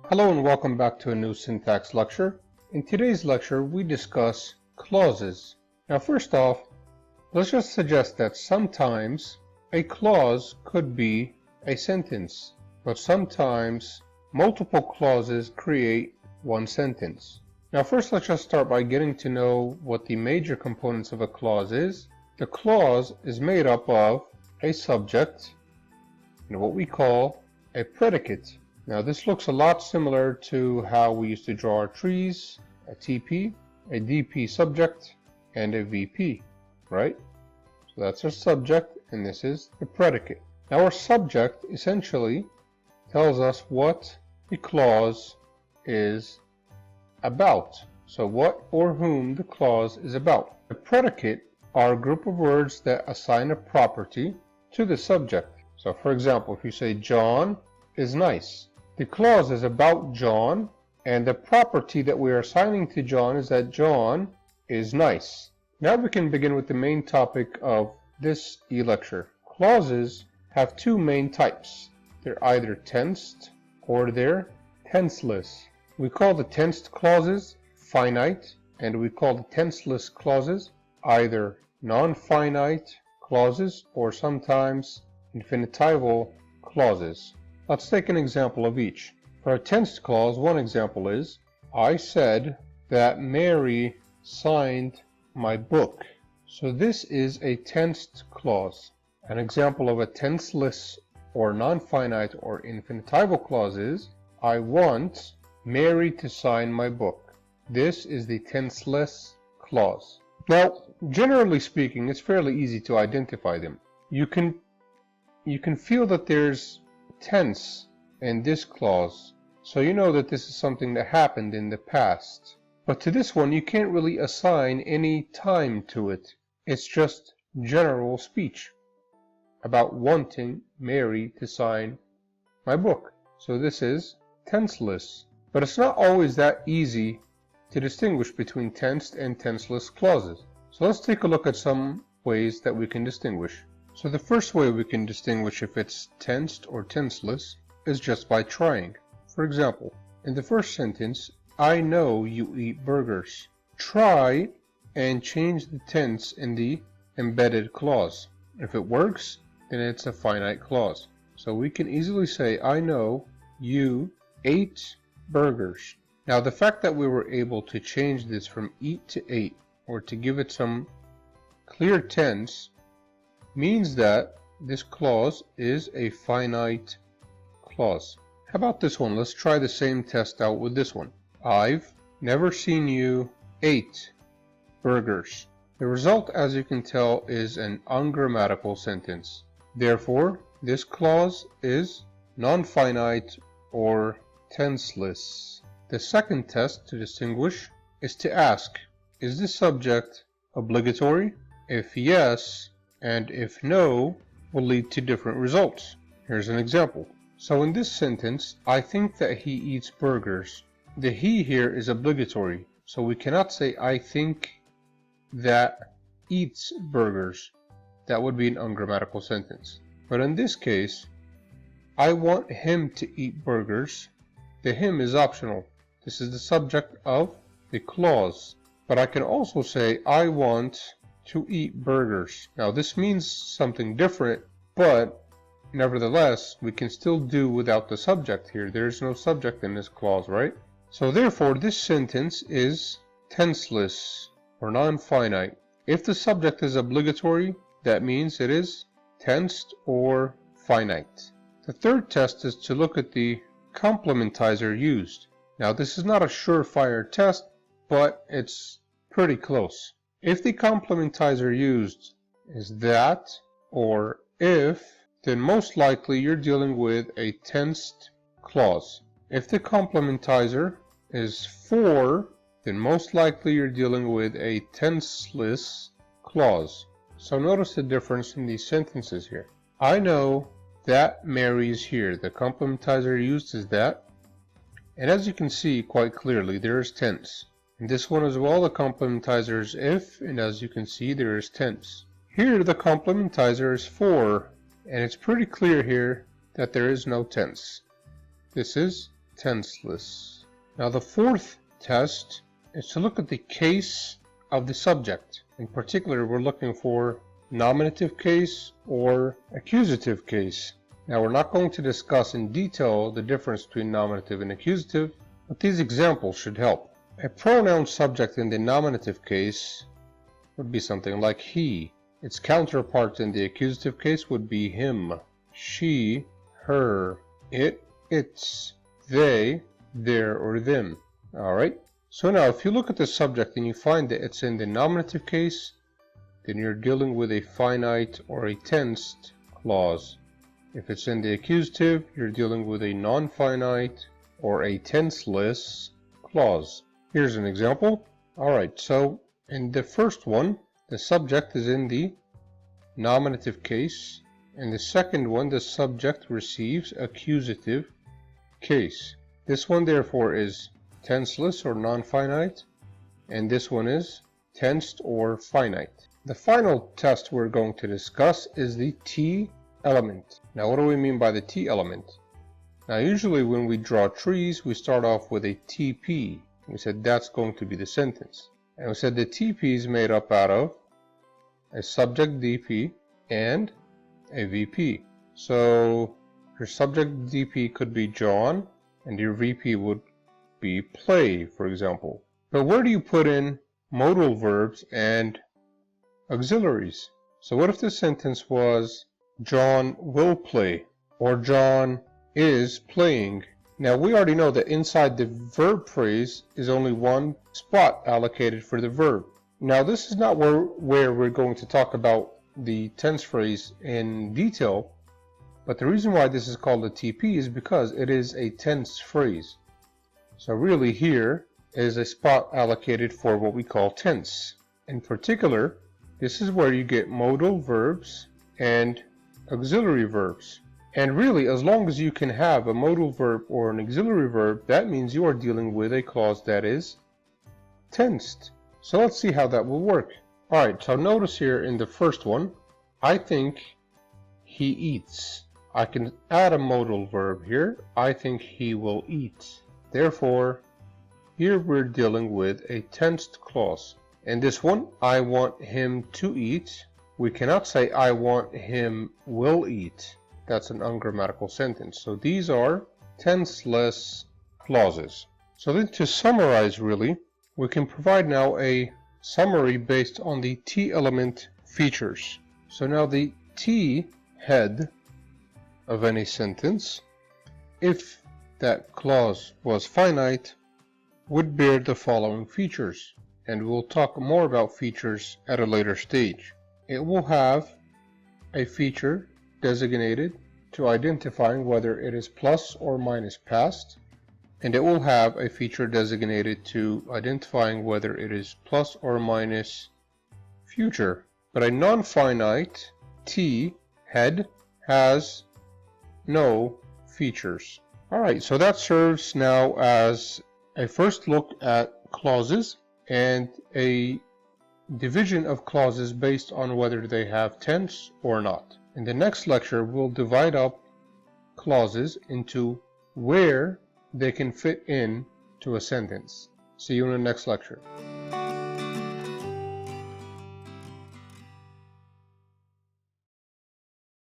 Hello and welcome back to a new syntax lecture. In today's lecture we discuss clauses. Now first off, let's just suggest that sometimes a clause could be a sentence, but sometimes multiple clauses create one sentence. Now first let's just start by getting to know what the major components of a clause is. The clause is made up of a subject and what we call a predicate. Now this looks a lot similar to how we used to draw our trees, a TP, a DP subject, and a VP, right? So that's our subject and this is the predicate. Now our subject essentially tells us what the clause is about. So what or whom the clause is about. The predicate are a group of words that assign a property to the subject. So for example, if you say John is nice, the clause is about John, and the property that we are assigning to John is that John is nice. Now we can begin with the main topic of this e-lecture. Clauses have two main types. They're either tensed or they're tenseless. We call the tensed clauses finite, and we call the tenseless clauses either non-finite clauses or sometimes infinitival clauses. Let's take an example of each. For a tensed clause, one example is, I said that Mary signed my book. So this is a tensed clause. An example of a tenseless or non-finite or infinitival clause is, I want Mary to sign my book. This is the tenseless clause. Now, generally speaking, it's fairly easy to identify them. You can feel that there's tense in this clause, so you know that this is something that happened in the past. But to this one you can't really assign any time to it. It's just general speech about wanting Mary to sign my book. So this is tenseless. But it's not always that easy to distinguish between tensed and tenseless clauses. So let's take a look at some ways that we can distinguish. So the first way we can distinguish if it's tensed or tenseless is just by trying. For example, in the first sentence, I know you eat burgers. Try and change the tense in the embedded clause. If it works, then it's a finite clause. So we can easily say, I know you ate burgers. Now the fact that we were able to change this from eat to ate, or to give it some clear tense, means that this clause is a finite clause. How about this one? Let's try the same test out with this one. I've never seen you eat burgers. The result, as you can tell, is an ungrammatical sentence. Therefore, this clause is non-finite or tenseless. The second test to distinguish is to ask, is this subject obligatory? If yes, and if no, will lead to different results. Here's an example. So in this sentence, I think that he eats burgers. The he here is obligatory, so we cannot say I think that eats burgers. That would be an ungrammatical sentence. But in this case, I want him to eat burgers. The him is optional. This is the subject of the clause. But I can also say I want to eat burgers. Now this means something different, but nevertheless we can still do without the subject here. There is no subject in this clause, right? So therefore this sentence is tenseless or non-finite. If the subject is obligatory, that means it is tensed or finite. The third test is to look at the complementizer used. Now this is not a surefire test, but it's pretty close. If the complementizer used is that or if, then most likely you're dealing with a tensed clause. If the complementizer is for, then most likely you're dealing with a tenseless clause. So notice the difference in these sentences here. I know that Mary is here. The complementizer used is that. And as you can see quite clearly, there is tense. In this one as well, the complementizer is if, and as you can see, there is tense. Here, the complementizer is for, and it's pretty clear here that there is no tense. This is tenseless. Now the fourth test is to look at the case of the subject. In particular, we're looking for nominative case or accusative case. Now we're not going to discuss in detail the difference between nominative and accusative, but these examples should help. A pronoun subject in the nominative case would be something like he. Its counterpart in the accusative case would be him, she, her, it, its, they, their, or them. Alright, so now if you look at the subject and you find that it's in the nominative case, then you're dealing with a finite or a tensed clause. If it's in the accusative, you're dealing with a non-finite or a tenseless clause. Here's an example. Alright, so in the first one, the subject is in the nominative case. In the second one, the subject receives accusative case. This one therefore is tenseless or non-finite, and this one is tensed or finite. The final test we're going to discuss is the T element. Now what do we mean by the T element? Now usually when we draw trees, we start off with a TP. We said that's going to be the sentence. And we said the TP is made up out of a subject DP and a VP. So your subject DP could be John and your VP would be play, for example. But where do you put in modal verbs and auxiliaries? So what if the sentence was John will play or John is playing? Now we already know that inside the verb phrase is only one spot allocated for the verb. Now this is not where we're going to talk about the tense phrase in detail, but the reason why this is called a TP is because it is a tense phrase. So really here is a spot allocated for what we call tense. In particular, this is where you get modal verbs and auxiliary verbs. And really, as long as you can have a modal verb or an auxiliary verb, that means you are dealing with a clause that is tensed. So let's see how that will work. Alright, so notice here in the first one, I think he eats. I can add a modal verb here. I think he will eat. Therefore, here we're dealing with a tensed clause. In this one, I want him to eat. We cannot say I want him will eat. That's an ungrammatical sentence. So these are tenseless clauses. So then to summarize really, we can provide now a summary based on the T element features. So now the T head of any sentence, if that clause was finite, would bear the following features. And we'll talk more about features at a later stage. It will have a feature designated to identifying whether it is plus or minus past, and it will have a feature designated to identifying whether it is plus or minus future. But a non-finite T head has no features. Alright, so that serves now as a first look at clauses and a division of clauses based on whether they have tense or not. In the next lecture, we'll divide up clauses into where they can fit in to a sentence. See you in the next lecture.